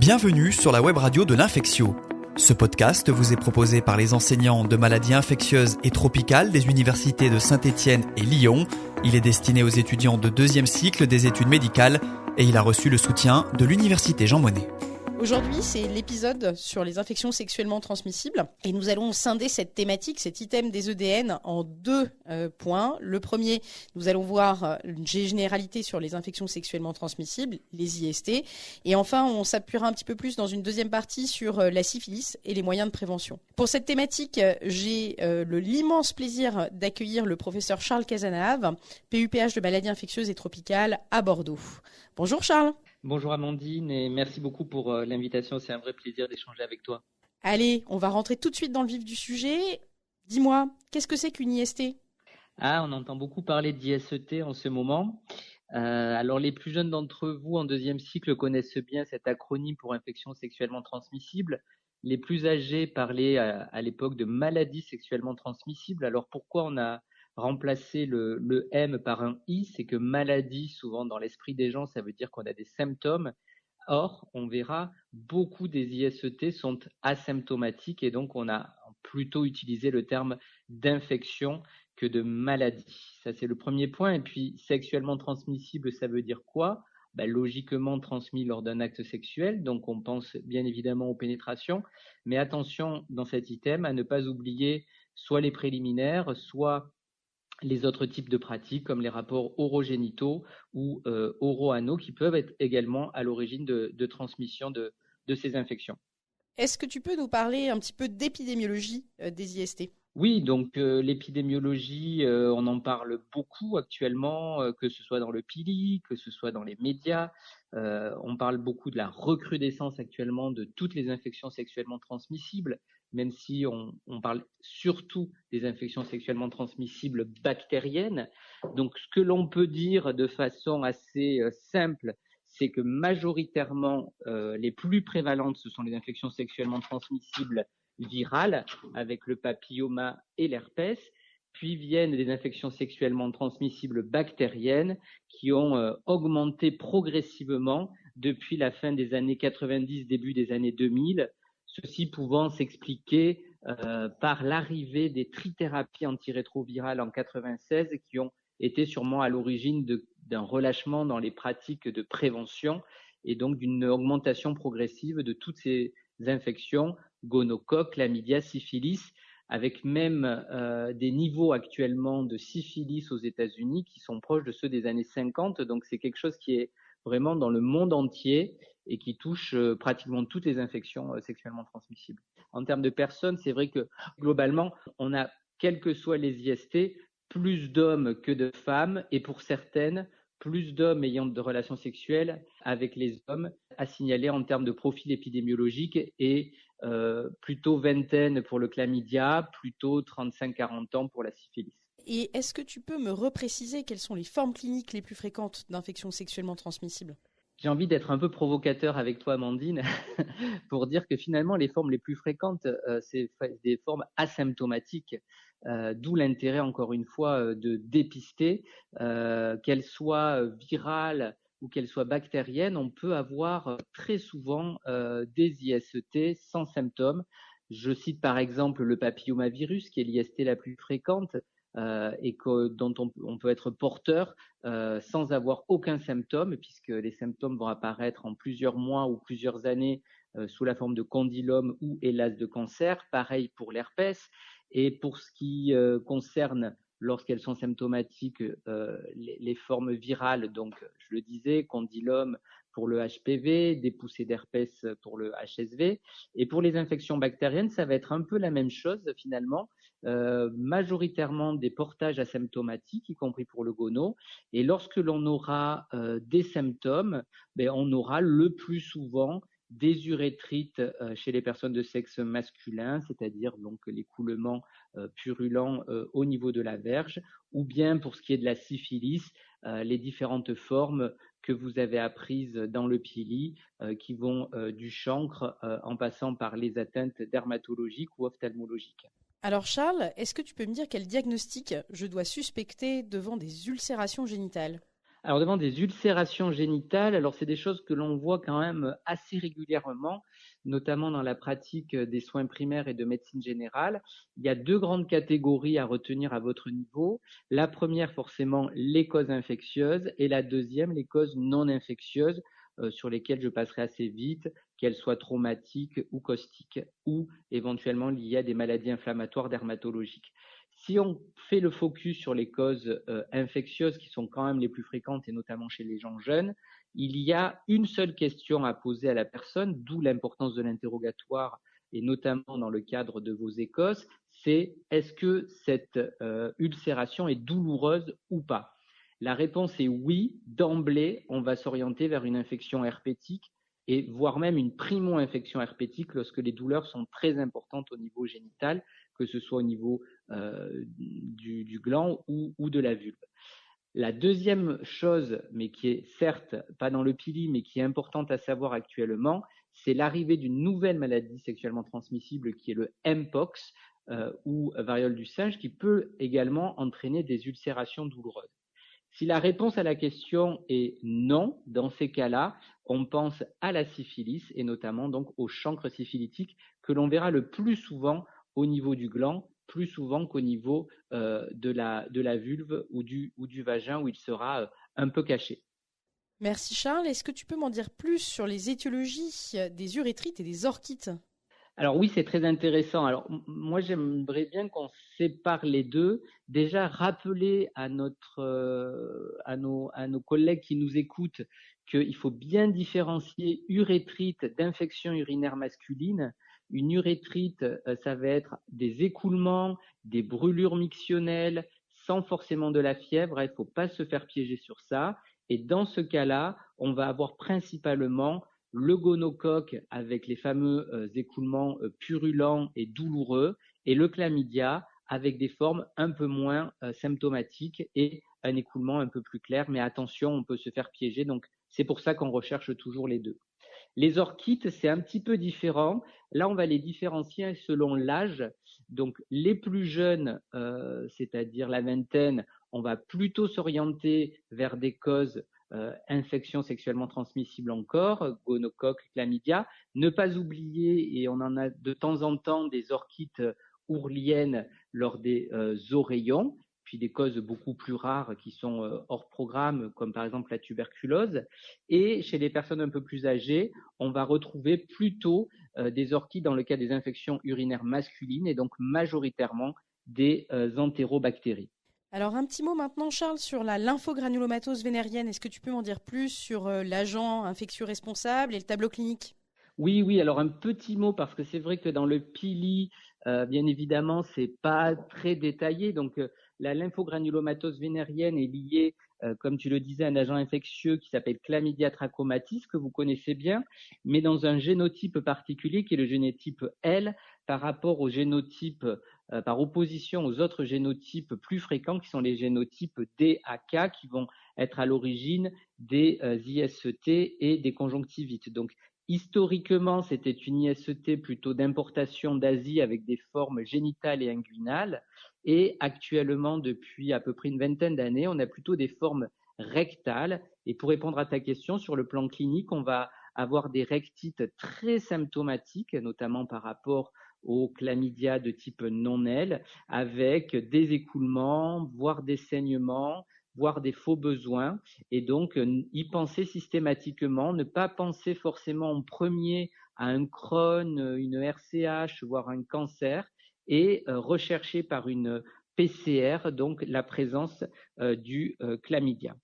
Bienvenue sur la web radio de l'Infectio. Ce podcast vous est proposé par les enseignants de maladies infectieuses et tropicales des universités de Saint-Étienne et Lyon. Il est destiné aux étudiants de deuxième cycle des études médicales et il a reçu le soutien de l'université Jean Monnet. Aujourd'hui, c'est l'épisode sur les infections sexuellement transmissibles et nous allons scinder cette thématique, cet item des EDN en deux points. Le premier, nous allons voir une généralité sur les infections sexuellement transmissibles, les IST. Et enfin, on s'appuiera un petit peu plus dans une deuxième partie sur la syphilis et les moyens de prévention. Pour cette thématique, j'ai l'immense plaisir d'accueillir le professeur Charles Cazenave, PUPH de maladies infectieuses et tropicales à Bordeaux. Bonjour Charles. Bonjour Amandine et merci beaucoup pour l'invitation, c'est un vrai plaisir d'échanger avec toi. Allez, on va rentrer tout de suite dans le vif du sujet. Dis-moi, qu'est-ce que c'est qu'une IST ? On entend beaucoup parler d'IST en ce moment. Alors les plus jeunes d'entre vous en deuxième cycle connaissent bien cet acronyme pour infection sexuellement transmissible. Les plus âgés parlaient à l'époque de maladies sexuellement transmissibles. Alors pourquoi on a remplacer le M par un I, c'est que maladie, souvent dans l'esprit des gens, ça veut dire qu'on a des symptômes. Or, on verra, beaucoup des IST sont asymptomatiques et donc on a plutôt utilisé le terme d'infection que de maladie. Ça, c'est le premier point. Et puis, sexuellement transmissible, ça veut dire quoi ? Logiquement transmis lors d'un acte sexuel, donc on pense bien évidemment aux pénétrations, mais attention dans cet item à ne pas oublier soit les préliminaires, soit les autres types de pratiques comme les rapports orogénitaux ou oro-anaux qui peuvent être également à l'origine de transmission de ces infections. Est-ce que tu peux nous parler un petit peu d'épidémiologie des IST ? Oui, donc l'épidémiologie, on en parle beaucoup actuellement, que ce soit dans le PILI, que ce soit dans les médias. On parle beaucoup de la recrudescence actuellement de toutes les infections sexuellement transmissibles, même si on parle surtout des infections sexuellement transmissibles bactériennes. Donc ce que l'on peut dire de façon assez simple, c'est que majoritairement, les plus prévalentes, ce sont les infections sexuellement transmissibles virales, avec le papilloma et l'herpès, puis viennent des infections sexuellement transmissibles bactériennes qui ont augmenté progressivement depuis la fin des années 90, début des années 2000, ceci pouvant s'expliquer par l'arrivée des trithérapies antirétrovirales en 96 qui ont été sûrement à l'origine d'un relâchement dans les pratiques de prévention et donc d'une augmentation progressive de toutes ces infections, gonocoque, chlamydia, syphilis, avec même des niveaux actuellement de syphilis aux États-Unis qui sont proches de ceux des années 50. Donc c'est quelque chose qui est vraiment dans le monde entier et qui touche pratiquement toutes les infections sexuellement transmissibles. En termes de personnes, c'est vrai que globalement, on a, quels que soient les IST, plus d'hommes que de femmes et pour certaines, plus d'hommes ayant de relations sexuelles avec les hommes à signaler en termes de profil épidémiologique et plutôt vingtaine pour le chlamydia, plutôt 35-40 ans pour la syphilis. Et est-ce que tu peux me repréciser quelles sont les formes cliniques les plus fréquentes d'infections sexuellement transmissibles ? J'ai envie d'être un peu provocateur avec toi, Amandine, pour dire que finalement, les formes les plus fréquentes, c'est des formes asymptomatiques, d'où l'intérêt, encore une fois, de dépister, qu'elles soient virales ou qu'elles soient bactériennes. On peut avoir très souvent des IST sans symptômes. Je cite par exemple le papillomavirus, qui est l'IST la plus fréquente, et dont on peut être porteur sans avoir aucun symptôme, puisque les symptômes vont apparaître en plusieurs mois ou plusieurs années sous la forme de condylome ou hélas de cancer. Pareil pour l'herpès. Et pour ce qui concerne, lorsqu'elles sont symptomatiques, les formes virales, donc je le disais, condylome pour le HPV, des poussées d'herpès pour le HSV. Et pour les infections bactériennes, ça va être un peu la même chose finalement, majoritairement des portages asymptomatiques, y compris pour le gono. Et lorsque l'on aura des symptômes, on aura le plus souvent des urétrites chez les personnes de sexe masculin, c'est-à-dire donc l'écoulement purulent au niveau de la verge, ou bien pour ce qui est de la syphilis, les différentes formes que vous avez apprises dans le PILI, qui vont du chancre en passant par les atteintes dermatologiques ou ophtalmologiques. Alors Charles, est-ce que tu peux me dire quel diagnostic je dois suspecter devant des ulcérations génitales ? Alors, devant des ulcérations génitales, alors c'est des choses que l'on voit quand même assez régulièrement, notamment dans la pratique des soins primaires et de médecine générale. Il y a 2 grandes catégories à retenir à votre niveau. La première, forcément, les causes infectieuses, et la deuxième, les causes non infectieuses, sur lesquelles je passerai assez vite, qu'elles soient traumatiques ou caustiques, ou éventuellement liées à des maladies inflammatoires dermatologiques. Si on fait le focus sur les causes infectieuses qui sont quand même les plus fréquentes et notamment chez les gens jeunes, il y a une seule question à poser à la personne, d'où l'importance de l'interrogatoire et notamment dans le cadre de vos écosses, c'est est-ce que cette ulcération est douloureuse ou pas? La réponse est oui. D'emblée, on va s'orienter vers une infection herpétique et voire même une primo-infection herpétique lorsque les douleurs sont très importantes au niveau génital, que ce soit au niveau du gland ou de la vulve. La deuxième chose, mais qui est certes pas dans le pili, mais qui est importante à savoir actuellement, c'est l'arrivée d'une nouvelle maladie sexuellement transmissible qui est le Mpox ou variole du singe, qui peut également entraîner des ulcérations douloureuses. Si la réponse à la question est non, dans ces cas-là, on pense à la syphilis et notamment donc au chancre syphilitique que l'on verra le plus souvent au niveau du gland, plus souvent qu'au niveau de la vulve ou du vagin où il sera un peu caché. Merci Charles. Est-ce que tu peux m'en dire plus sur les étiologies des urétrites et des orchites? Alors oui, c'est très intéressant. Alors moi, j'aimerais bien qu'on sépare les deux. Déjà, rappeler à nos collègues qui nous écoutent qu'il faut bien différencier urétrite d'infection urinaire masculine. Une urétrite, ça va être des écoulements, des brûlures mictionnelles, sans forcément de la fièvre. Il ne faut pas se faire piéger sur ça. Et dans ce cas-là, on va avoir principalement le gonocoque avec les fameux écoulements purulents et douloureux, et le chlamydia avec des formes un peu moins symptomatiques et un écoulement un peu plus clair. Mais attention, on peut se faire piéger, donc c'est pour ça qu'on recherche toujours les deux. Les orchites, c'est un petit peu différent. Là, on va les différencier selon l'âge. Donc, les plus jeunes, c'est-à-dire la vingtaine, on va plutôt s'orienter vers des causes infections sexuellement transmissibles encore, gonocoque, chlamydia. Ne pas oublier, et on en a de temps en temps, des orchites ourliennes lors des oreillons, puis des causes beaucoup plus rares qui sont hors programme, comme par exemple la tuberculose. Et chez les personnes un peu plus âgées, on va retrouver plutôt des orchites dans le cas des infections urinaires masculines et donc majoritairement des entérobactéries. Alors un petit mot maintenant Charles sur la lymphogranulomatose vénérienne. Est-ce que tu peux m'en dire plus sur l'agent infectieux responsable et le tableau clinique? Oui, alors un petit mot parce que c'est vrai que dans le pili, bien évidemment, c'est pas très détaillé. Donc la lymphogranulomatose vénérienne est liée, comme tu le disais, à un agent infectieux qui s'appelle Chlamydia trachomatis, que vous connaissez bien, mais dans un génotype particulier qui est le génotype L par rapport au génotype, par opposition aux autres génotypes plus fréquents qui sont les génotypes D à K qui vont être à l'origine des IST et des conjonctivites. Donc historiquement, c'était une IST plutôt d'importation d'Asie avec des formes génitales et inguinales. Et actuellement, depuis à peu près une vingtaine d'années, on a plutôt des formes rectales. Et pour répondre à ta question, sur le plan clinique, on va avoir des rectites très symptomatiques, notamment par rapport aux chlamydia de type non-L, avec des écoulements, voire des saignements, voire des faux besoins, et donc y penser systématiquement, ne pas penser forcément en premier à un Crohn, une RCH, voire un cancer, et rechercher par une PCR donc la présence du chlamydia.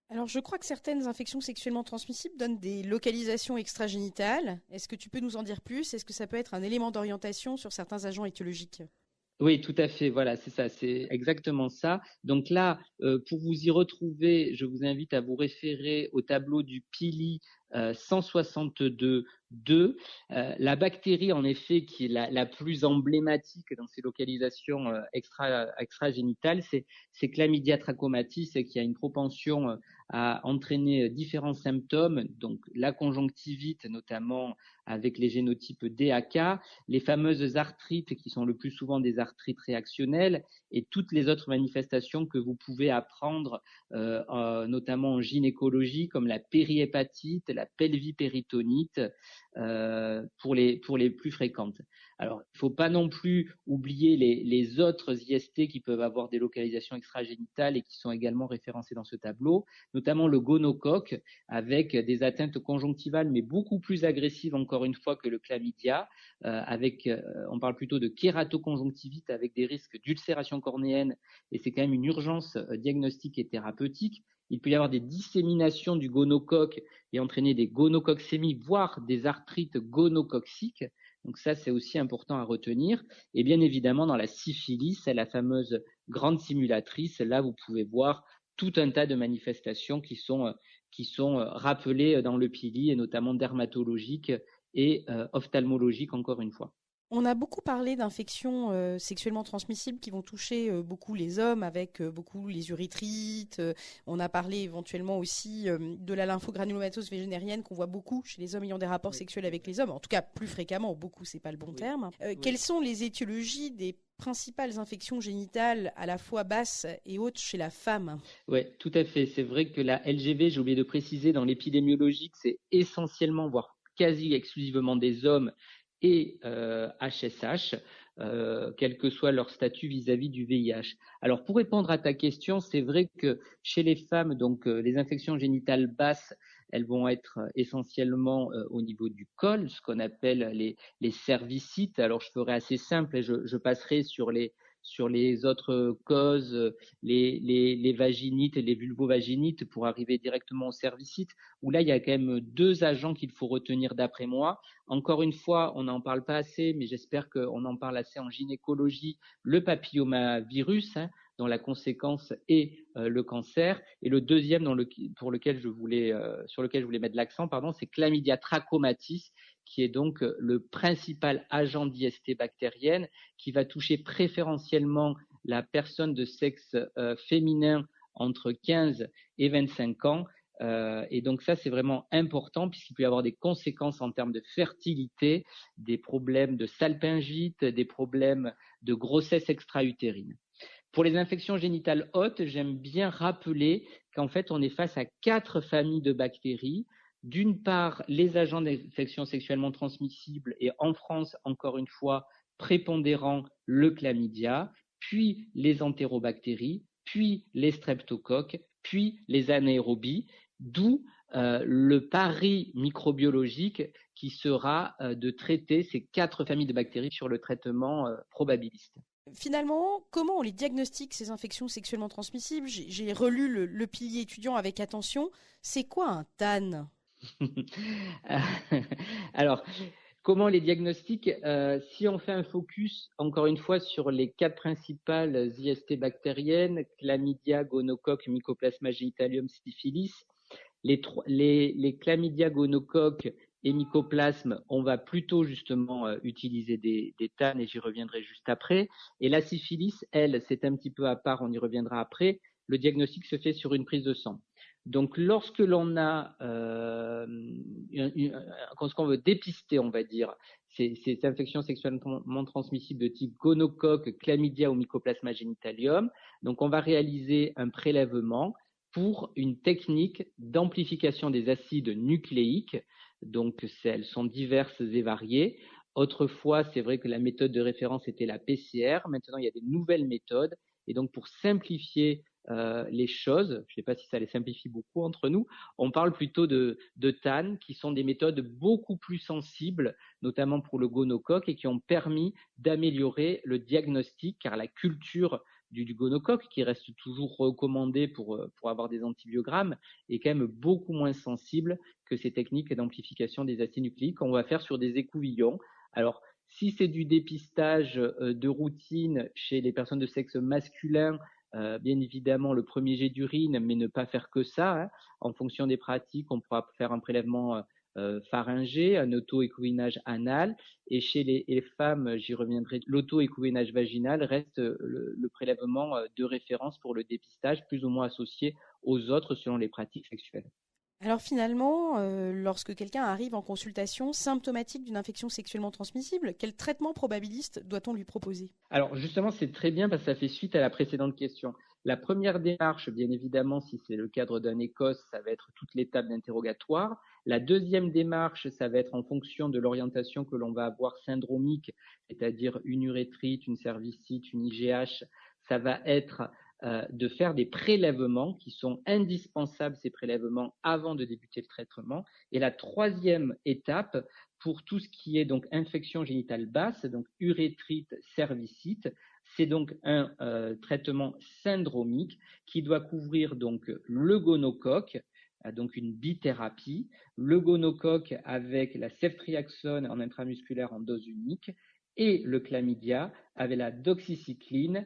Alors je crois que certaines infections sexuellement transmissibles donnent des localisations extragénitales. Est-ce que tu peux nous en dire plus? Est-ce que ça peut être un élément d'orientation sur certains agents étiologiques? Oui, tout à fait. Voilà, c'est ça, c'est exactement ça. Donc là, pour vous y retrouver, je vous invite à vous référer au tableau du Pili 162.2. La bactérie, en effet, qui est la plus emblématique dans ces localisations extragénitales, c'est Chlamydia trachomatis, qui a une propension à entraîner différents symptômes, donc la conjonctivite notamment avec les génotypes DAK, les fameuses arthrites qui sont le plus souvent des arthrites réactionnelles et toutes les autres manifestations que vous pouvez apprendre notamment en gynécologie comme la périhépatite, la pelvipéritonite pour les plus fréquentes. Alors, il ne faut pas non plus oublier les autres IST qui peuvent avoir des localisations extragénitales et qui sont également référencées dans ce tableau, notamment le gonocoque avec des atteintes conjonctivales mais beaucoup plus agressives encore une fois que le chlamydia, on parle plutôt de kératoconjonctivite avec des risques d'ulcération cornéenne et c'est quand même une urgence diagnostique et thérapeutique. Il peut y avoir des disséminations du gonocoque et entraîner des gonococcémies, voire des arthrites gonococciques. Donc ça, c'est aussi important à retenir. Et bien évidemment, dans la syphilis, la fameuse grande simulatrice, là, vous pouvez voir tout un tas de manifestations qui sont rappelées dans le PILI, et notamment dermatologiques et ophtalmologiques, encore une fois. On a beaucoup parlé d'infections sexuellement transmissibles qui vont toucher beaucoup les hommes avec beaucoup les urethrites. On a parlé éventuellement aussi de la lymphogranulomatose végénérienne qu'on voit beaucoup chez les hommes ayant des rapports sexuels avec les hommes. En tout cas, plus fréquemment. Beaucoup, c'est pas le bon terme. Quelles sont les étiologies des principales infections génitales à la fois basses et hautes chez la femme? Oui, tout à fait. C'est vrai que la LGV, j'ai oublié de préciser, dans l'épidémiologique, c'est essentiellement, voire quasi exclusivement des hommes et HSH, quel que soit leur statut vis-à-vis du VIH. Alors, pour répondre à ta question, c'est vrai que chez les femmes, donc les infections génitales basses, elles vont être essentiellement au niveau du col, ce qu'on appelle les cervicites. Alors, je ferai assez simple et je passerai sur les autres causes, les vaginites et les vulvovaginites pour arriver directement aux cervicites, où là, il y a quand même deux agents qu'il faut retenir d'après moi. Encore une fois, on n'en parle pas assez, mais j'espère qu'on en parle assez en gynécologie, le papillomavirus, dont la conséquence est le cancer. Et le deuxième sur lequel je voulais mettre l'accent, c'est Chlamydia trachomatis, qui est donc le principal agent d'IST bactérienne qui va toucher préférentiellement la personne de sexe féminin entre 15 et 25 ans. Et donc ça, c'est vraiment important puisqu'il peut y avoir des conséquences en termes de fertilité, des problèmes de salpingite, des problèmes de grossesse extra-utérine. Pour les infections génitales hautes, j'aime bien rappeler qu'en fait, on est face à 4 familles de bactéries. D'une part, les agents d'infection sexuellement transmissibles et en France, encore une fois, prépondérant le chlamydia, puis les entérobactéries, puis les streptocoques, puis les anaérobies, d'où le pari microbiologique qui sera de traiter ces 4 familles de bactéries sur le traitement probabiliste. Finalement, comment on les diagnostique, ces infections sexuellement transmissibles? J'ai relu le pilier étudiant avec attention. C'est quoi un TAN? Alors, comment les diagnostics si on fait un focus, encore une fois, sur les 4 principales IST bactériennes, chlamydia, gonocoque, mycoplasma genitalium, syphilis, les chlamydia, gonocoque et mycoplasme, on va plutôt justement utiliser des TAN et j'y reviendrai juste après. Et la syphilis, elle, c'est un petit peu à part, on y reviendra après. Le diagnostic se fait sur une prise de sang. Donc, lorsque l'on a, quand on veut dépister, on va dire, ces infections sexuellement transmissibles de type gonocoque, chlamydia ou mycoplasma genitalium, donc on va réaliser un prélèvement pour une technique d'amplification des acides nucléiques. Donc, elles sont diverses et variées. Autrefois, c'est vrai que la méthode de référence était la PCR. Maintenant, il y a des nouvelles méthodes. Et donc, pour simplifier les choses, je ne sais pas si ça les simplifie beaucoup entre nous, on parle plutôt de TAN, qui sont des méthodes beaucoup plus sensibles, notamment pour le gonocoque, et qui ont permis d'améliorer le diagnostic, car la culture du gonocoque, qui reste toujours recommandé pour avoir des antibiogrammes, est quand même beaucoup moins sensible que ces techniques d'amplification des acides nucléiques qu'on va faire sur des écouvillons. Alors, si c'est du dépistage de routine chez les personnes de sexe masculin, bien évidemment le premier jet d'urine, mais ne pas faire que ça. En fonction des pratiques, on pourra faire un prélèvement pharyngé, un auto-écouinage anal. Et chez les femmes, j'y reviendrai, l'auto-écouinage vaginal reste le prélèvement de référence pour le dépistage, plus ou moins associé aux autres selon les pratiques sexuelles. Alors finalement, lorsque quelqu'un arrive en consultation symptomatique d'une infection sexuellement transmissible, quel traitement probabiliste doit-on lui proposer? Alors justement, c'est très bien parce que ça fait suite à la précédente question. La première démarche, bien évidemment, si c'est le cadre d'un écosse, ça va être toute l'étape d'interrogatoire. La deuxième démarche, ça va être en fonction de l'orientation que l'on va avoir syndromique, c'est-à-dire une urétrite, une cervicite, une IGH. Ça va être de faire des prélèvements qui sont indispensables, ces prélèvements, avant de débuter le traitement. Et la troisième étape, pour tout ce qui est donc infection génitale basse, donc urétrite, cervicite, c'est donc un traitement syndromique qui doit couvrir donc le gonocoque, donc une bithérapie, le gonocoque avec la ceftriaxone en intramusculaire en dose unique et le chlamydia avec la doxycycline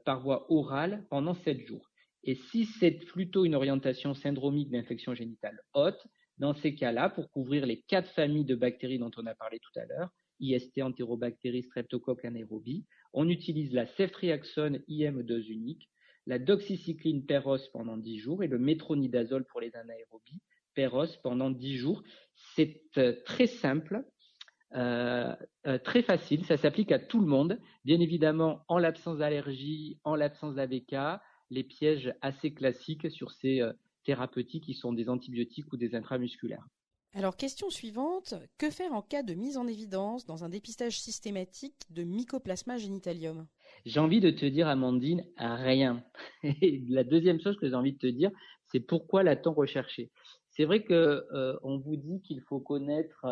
par voie orale pendant 7 jours. Et si c'est plutôt une orientation syndromique d'infection génitale haute, dans ces cas-là, pour couvrir les 4 familles de bactéries dont on a parlé tout à l'heure, IST, Enterobactéries, Streptocoque, anaérobie, on utilise la ceftriaxone IM dose unique, la doxycycline Peros pendant 10 jours et le métronidazole pour les anaérobies, Peros pendant 10 jours. C'est très simple. Très facile, ça s'applique à tout le monde, bien évidemment en l'absence d'allergie, en l'absence d'AVK, les pièges assez classiques sur ces thérapeutiques qui sont des antibiotiques ou des intramusculaires. Alors question suivante, que faire en cas de mise en évidence dans un dépistage systématique de Mycoplasma genitalium? J'ai envie de te dire, Amandine, rien. Et la deuxième chose que j'ai envie de te dire, c'est pourquoi l'a-t-on recherché? C'est vrai que on vous dit qu'il faut connaître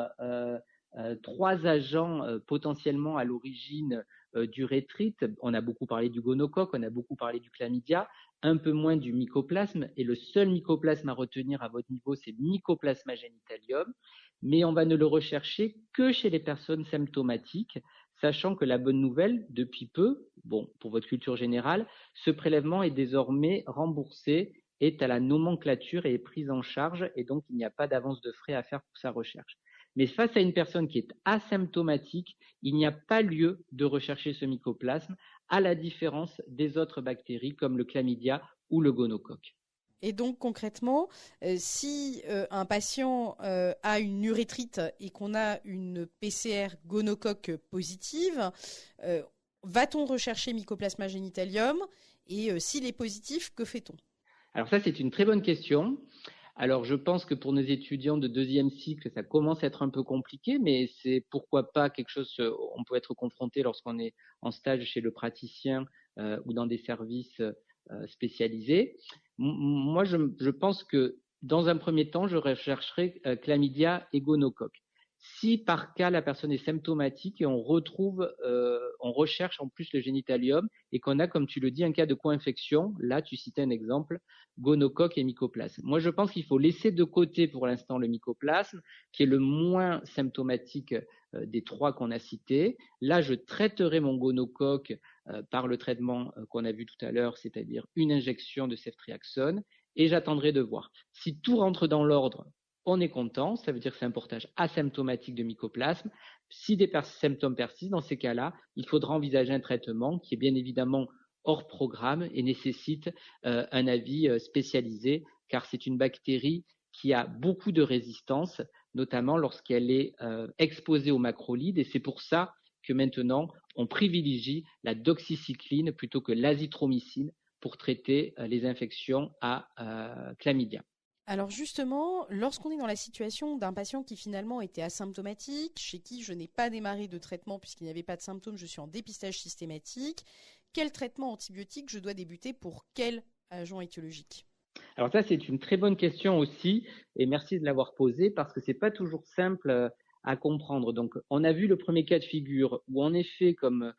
3 agents potentiellement à l'origine d'urétrite. On a beaucoup parlé du gonocoque, on a beaucoup parlé du chlamydia, un peu moins du mycoplasme. Et le seul mycoplasme à retenir à votre niveau, c'est Mycoplasma genitalium. Mais on va ne le rechercher que chez les personnes symptomatiques, sachant que la bonne nouvelle, depuis peu, bon, pour votre culture générale, ce prélèvement est désormais remboursé, est à la nomenclature et est pris en charge, et donc il n'y a pas d'avance de frais à faire pour sa recherche. Mais face à une personne qui est asymptomatique, il n'y a pas lieu de rechercher ce mycoplasme, à la différence des autres bactéries comme le chlamydia ou le gonocoque. Et donc concrètement, si un patient a une urétrite et qu'on a une PCR gonocoque positive, va-t-on rechercher Mycoplasma genitalium? Et s'il est positif, que fait-on? Alors ça, c'est une très bonne question. Alors, je pense que pour nos étudiants de deuxième cycle, ça commence à être un peu compliqué, mais c'est pourquoi pas quelque chose on peut être confronté lorsqu'on est en stage chez le praticien ou dans des services spécialisés. Moi, je pense que dans un premier temps, je rechercherai chlamydia et gonocoque. Si par cas la personne est symptomatique et on recherche en plus le génitalium et qu'on a, comme tu le dis, un cas de co-infection, là tu citais un exemple, gonocoque et mycoplasme. Moi je pense qu'il faut laisser de côté pour l'instant le mycoplasme, qui est le moins symptomatique des 3 qu'on a cités. Là je traiterai mon gonocoque par le traitement qu'on a vu tout à l'heure, c'est-à-dire une injection de ceftriaxone, et j'attendrai de voir. Si tout rentre dans l'ordre, on est content, ça veut dire que c'est un portage asymptomatique de mycoplasme. Si des symptômes persistent, dans ces cas-là, il faudra envisager un traitement qui est bien évidemment hors programme et nécessite un avis spécialisé, car c'est une bactérie qui a beaucoup de résistance, notamment lorsqu'elle est exposée aux macrolides, et c'est pour ça que maintenant, on privilégie la doxycycline plutôt que l'azithromycine pour traiter les infections à chlamydia. Alors justement, lorsqu'on est dans la situation d'un patient qui finalement était asymptomatique, chez qui je n'ai pas démarré de traitement puisqu'il n'y avait pas de symptômes, je suis en dépistage systématique, quel traitement antibiotique je dois débuter pour quel agent étiologique? Alors ça, c'est une très bonne question aussi, et merci de l'avoir posée parce que c'est pas toujours simple à comprendre. Donc, on a vu le premier cas de figure où, en effet, comme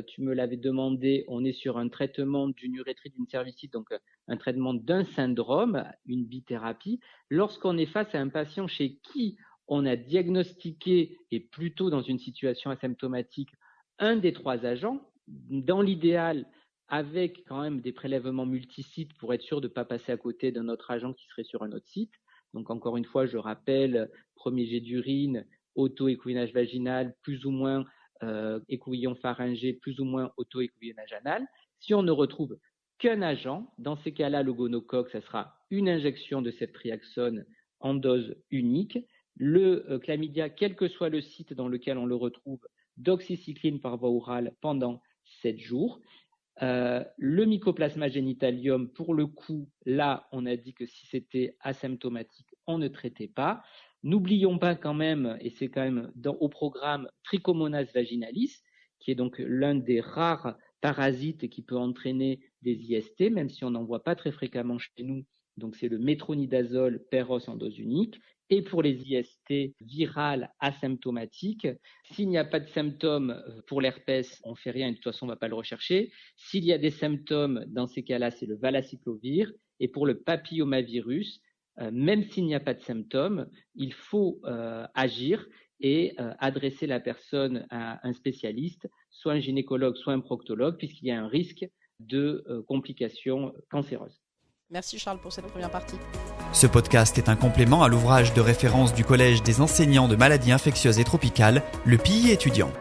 tu me l'avais demandé, on est sur un traitement d'une urétrite, d'une cervicite, donc un traitement d'un syndrome, une bithérapie. Lorsqu'on est face à un patient chez qui on a diagnostiqué, et plutôt dans une situation asymptomatique, un des 3 agents, dans l'idéal, avec quand même des prélèvements multisites pour être sûr de ne pas passer à côté d'un autre agent qui serait sur un autre site. Donc encore une fois, je rappelle, premier jet d'urine, auto-écouvillonnage vaginal, plus ou moins écouvillon pharyngé, plus ou moins auto-écouvillonnage anal. Si on ne retrouve qu'un agent. Dans ces cas-là, le gonocoque, ça sera une injection de ceftriaxone en dose unique. Le chlamydia, quel que soit le site dans lequel on le retrouve, doxycycline par voie orale pendant 7 jours. Le mycoplasma génitalium, pour le coup, là, on a dit que si c'était asymptomatique, on ne traitait pas. N'oublions pas quand même, et c'est quand même au programme Trichomonas vaginalis, qui est donc l'un des rares parasites qui peut entraîner des IST, même si on n'en voit pas très fréquemment chez nous. Donc c'est le métronidazole per-os en dose unique. Et pour les IST virales asymptomatiques, s'il n'y a pas de symptômes pour l'herpès, on ne fait rien et de toute façon on ne va pas le rechercher. S'il y a des symptômes, dans ces cas-là, c'est le valacyclovir. Et pour le papillomavirus, même s'il n'y a pas de symptômes, il faut agir et adresser la personne à un spécialiste, soit un gynécologue, soit un proctologue, puisqu'il y a un risque de complications cancéreuses. Merci Charles pour cette première partie. Ce podcast est un complément à l'ouvrage de référence du Collège des enseignants de maladies infectieuses et tropicales, le PI étudiant.